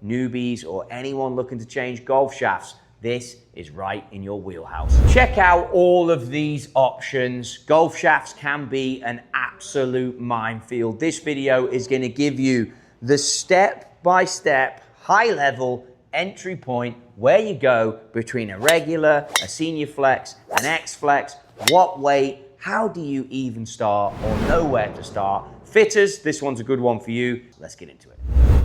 newbies, or anyone looking to change golf shafts, this is right in your wheelhouse. Check out all of these options. Golf shafts can be an absolute minefield. This video is going to give you the step-by-step, high-level entry point where you go between a regular, a senior flex, an X flex, what weight, how do you even start or know where to start. Fitters, this one's a good one for you. Let's get into it.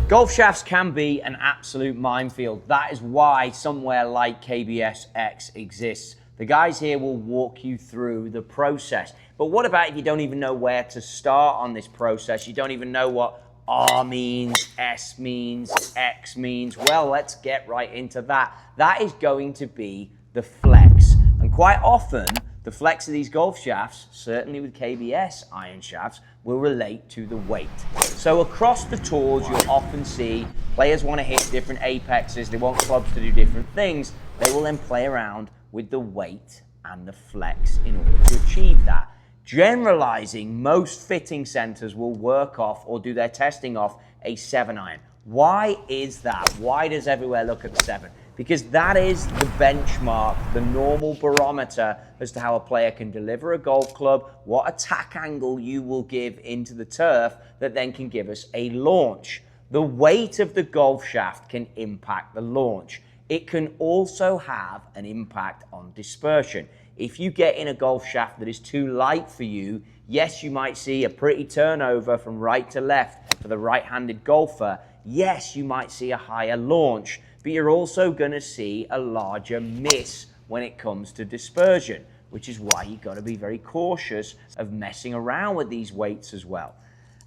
Golf shafts can be an absolute minefield. That is why somewhere like KBSX exists. The guys here will walk you through the process. But what about if you don't even know where to start on this process? You don't even know what R means, S means, X means. Well, let's get right into that. That is going to be the flex. And quite often, the flex of these golf shafts, certainly with KBS iron shafts, will relate to the weight. So across the tours, you'll often see players want to hit different apexes. They want clubs to do different things. They will then play around with the weight and the flex in order to achieve that. Generalizing, most fitting centers will work off or do their testing off a 7-iron. Why is that? Why does everywhere look at the 7? Because that is the benchmark, the normal barometer as to how a player can deliver a golf club, what attack angle you will give into the turf that then can give us a launch. The weight of the golf shaft can impact the launch. It can also have an impact on dispersion. If you get in a golf shaft that is too light for you, yes, you might see a pretty turnover from right to left for the right-handed golfer. Yes, you might see a higher launch, but you're also going to see a larger miss when it comes to dispersion, which is why you've got to be very cautious of messing around with these weights as well.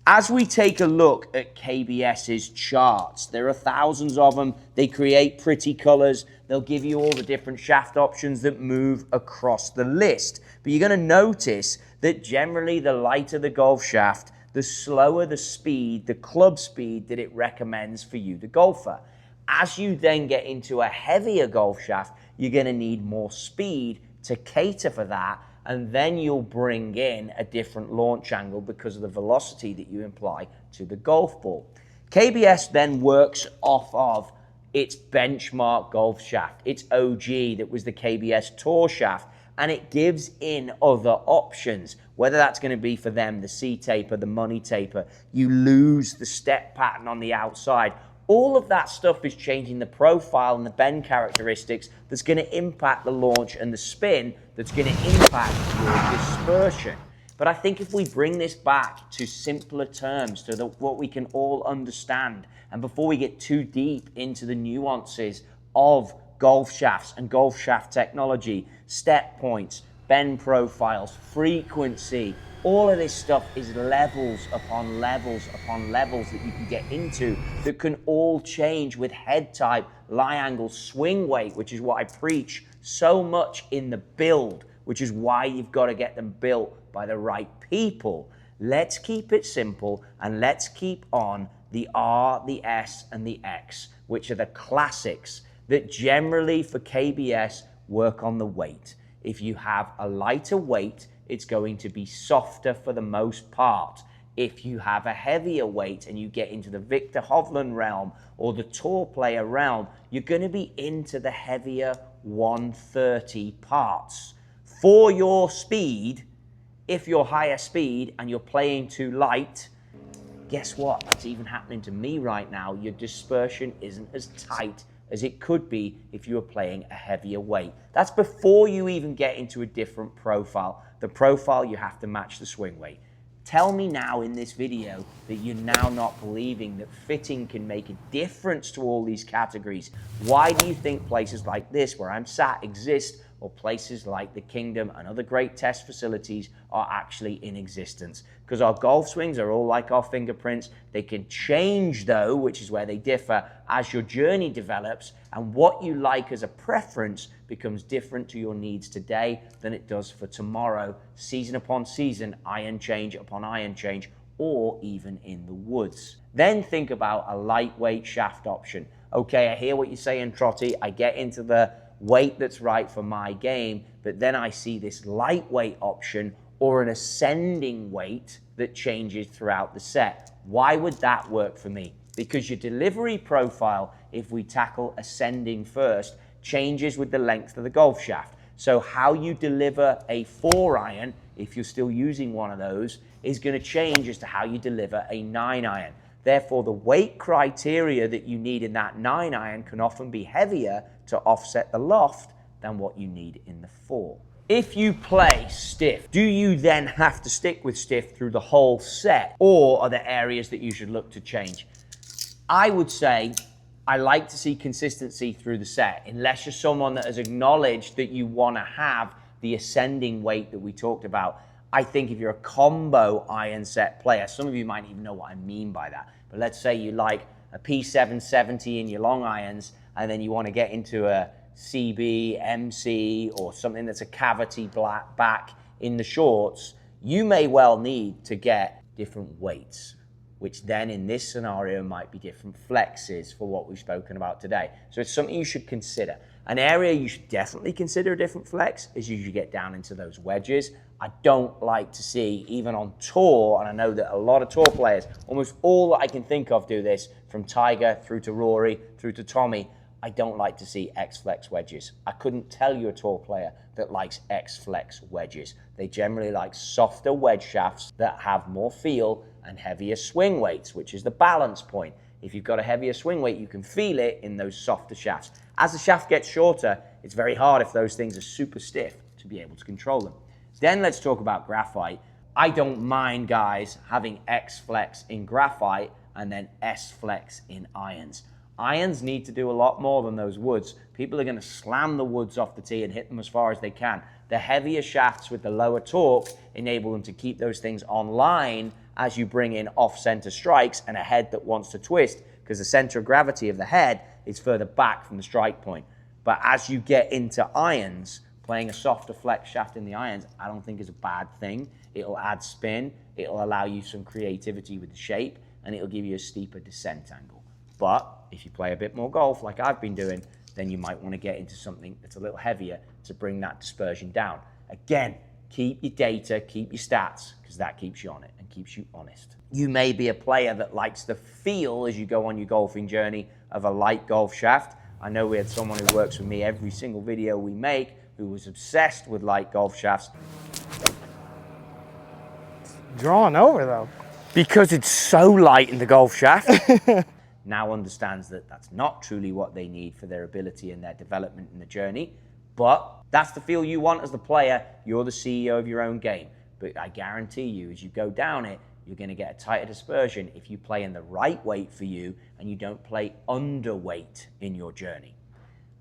As we take a look at KBS's charts, there are thousands of them. They create pretty colors. They'll give you all the different shaft options that move across the list. But you're going to notice that generally the lighter the golf shaft, the slower the speed, the club speed that it recommends for you, the golfer. As you then get into a heavier golf shaft, you're going to need more speed to cater for that, and then you'll bring in a different launch angle because of the velocity that you imply to the golf ball. KBS then works off of its benchmark golf shaft, its OG that was the KBS Tour shaft, and it gives in other options, whether that's going to be for them the C taper, the money taper, you lose the step pattern on the outside. All of that stuff is changing the profile and the bend characteristics that's going to impact the launch and the spin that's going to impact your dispersion. But I think if we bring this back to simpler terms, to what we can all understand, and before we get too deep into the nuances of golf shafts and golf shaft technology, step points, bend profiles, frequency, all of this stuff is levels upon levels upon levels that you can get into that can all change with head type, lie angle, swing weight, which is what I preach so much in the build, which is why you've got to get them built by the right people. Let's keep it simple and let's keep on the R, the S, and the X, which are the classics that generally for KBS work on the weight. If you have a lighter weight, it's going to be softer for the most part. If you have a heavier weight and you get into the Victor Hovland realm or the tour player realm, you're going to be into the heavier 130 parts. For your speed, if you're higher speed and you're playing too light, guess what? That's even happening to me right now. Your dispersion isn't as tight as it could be if you were playing a heavier weight. That's before you even get into a different profile. The profile, you have to match the swing weight. Tell me now in this video that you're now not believing that fitting can make a difference to all these categories. Why do you think places like this, where I'm sat, exist, or places like the Kingdom and other great test facilities are actually in existence? Because our golf swings are all like our fingerprints. They can change though, which is where they differ as your journey develops, and what you like as a preference becomes different to your needs today than it does for tomorrow, season upon season, iron change upon iron change, or even in the woods. Then think about a lightweight shaft option. Okay, I hear what you're saying, Trotty. I get into the weight that's right for my game, but then I see this lightweight option or an ascending weight that changes throughout the set. Why would that work for me? because your delivery profile, if we tackle ascending first, changes with the length of the golf shaft. So how you deliver a 4-iron, if you're still using one of those, is going to change as to how you deliver a 9-iron. Therefore, the weight criteria that you need in that 9-iron can often be heavier to offset the loft than what you need in the 4. If you play stiff, do you then have to stick with stiff through the whole set, or are there areas that you should look to change? I would say I like to see consistency through the set, unless you're someone that has acknowledged that you want to have the ascending weight that we talked about. I think if you're a combo iron set player, some of you might even know what I mean by that, but let's say you like a P770 in your long irons, and then you want to get into a CB, MC, or something that's a cavity back in the shorts, you may well need to get different weights, which then in this scenario might be different flexes for what we've spoken about today. So it's something you should consider. An area you should definitely consider a different flex is as you get down into those wedges. I don't like to see, even on tour, and I know that a lot of tour players, almost all that I can think of do this, from Tiger through to Rory, through to Tommy, I don't like to see X-Flex wedges. I couldn't tell you a tour player that likes X-Flex wedges. They generally like softer wedge shafts that have more feel and heavier swing weights, which is the balance point. If you've got a heavier swing weight, you can feel it in those softer shafts. As the shaft gets shorter, it's very hard if those things are super stiff to be able to control them. Then let's talk about graphite. I don't mind guys having X-Flex in graphite and then S-Flex in irons. Irons need to do a lot more than those woods. People are going to slam the woods off the tee and hit them as far as they can. The heavier shafts with the lower torque enable them to keep those things online as you bring in off-center strikes and a head that wants to twist, because the center of gravity of the head is further back from the strike point. But as you get into irons, playing a softer flex shaft in the irons, I don't think is a bad thing. It'll add spin, it'll allow you some creativity with the shape, and it'll give you a steeper descent angle. But if you play a bit more golf, like I've been doing, then you might want to get into something that's a little heavier to bring that dispersion down. Again, keep your data, keep your stats, because that keeps you on it and keeps you honest. You may be a player that likes the feel as you go on your golfing journey of a light golf shaft. I know we had someone who works with me every single video we make who was obsessed with light golf shafts. Drawn over though. Because it's so light in the golf shaft. Now understands that that's not truly what they need for their ability and their development in the journey, but that's the feel you want as the player. You're the CEO of your own game, but I guarantee you as you go down it, you're going to get a tighter dispersion if you play in the right weight for you and you don't play underweight in your journey.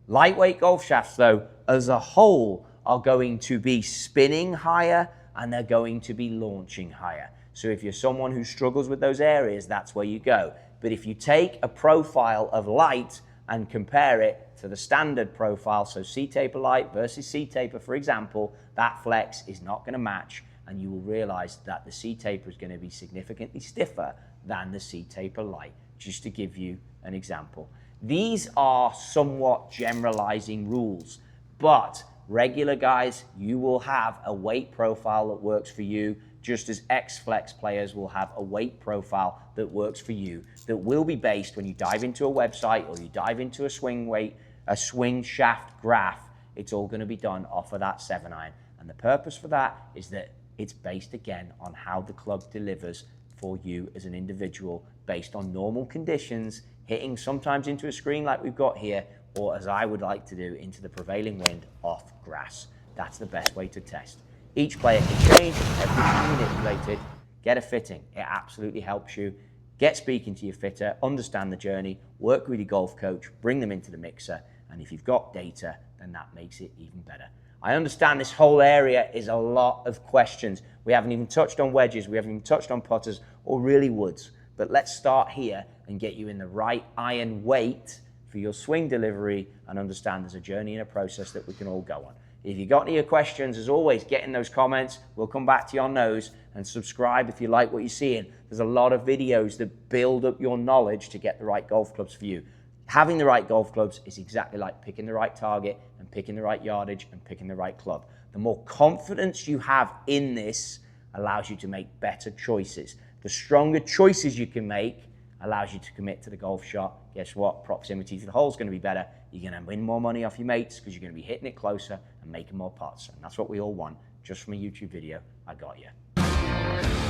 Lightweight golf shafts though, as a whole, are going to be spinning higher and they're going to be launching higher. So if you're someone who struggles with those areas, that's where you go. But if you take a profile of light and compare it to the standard profile, so C-taper light versus C-taper, for example, that flex is not going to match, and you will realize that the C-taper is going to be significantly stiffer than the C-taper light, just to give you an example. These are somewhat generalizing rules, but regular guys, you will have a weight profile that works for you, just as X-Flex players will have a weight profile that works for you, that will be based when you dive into a website or you dive into a swing weight, a swing shaft graph, it's all going to be done off of that 7-iron. And the purpose for that is that it's based again on how the club delivers for you as an individual, based on normal conditions, hitting sometimes into a screen like we've got here, or as I would like to do, into the prevailing wind off grass. That's the best way to test. Each player can change, everything manipulated, get a fitting. It absolutely helps you. Get speaking to your fitter, understand the journey, work with your golf coach, bring them into the mixer, and if you've got data, then that makes it even better. I understand this whole area is a lot of questions. We haven't even touched on wedges, we haven't even touched on putters, or really woods. But let's start here and get you in the right iron weight for your swing delivery and understand there's a journey and a process that we can all go on. If you got any questions, as always, get in those comments. We'll come back to you on those, and subscribe if you like what you're seeing. There's a lot of videos that build up your knowledge to get the right golf clubs for you. Having the right golf clubs is exactly like picking the right target and picking the right yardage and picking the right club. The more confidence you have in this allows you to make better choices. The stronger choices you can make allows you to commit to the golf shot. Guess what? Proximity to the hole is going to be better. You're going to win more money off your mates because you're going to be hitting it closer and making more putts. And that's what we all want. Just from a YouTube video, I got you.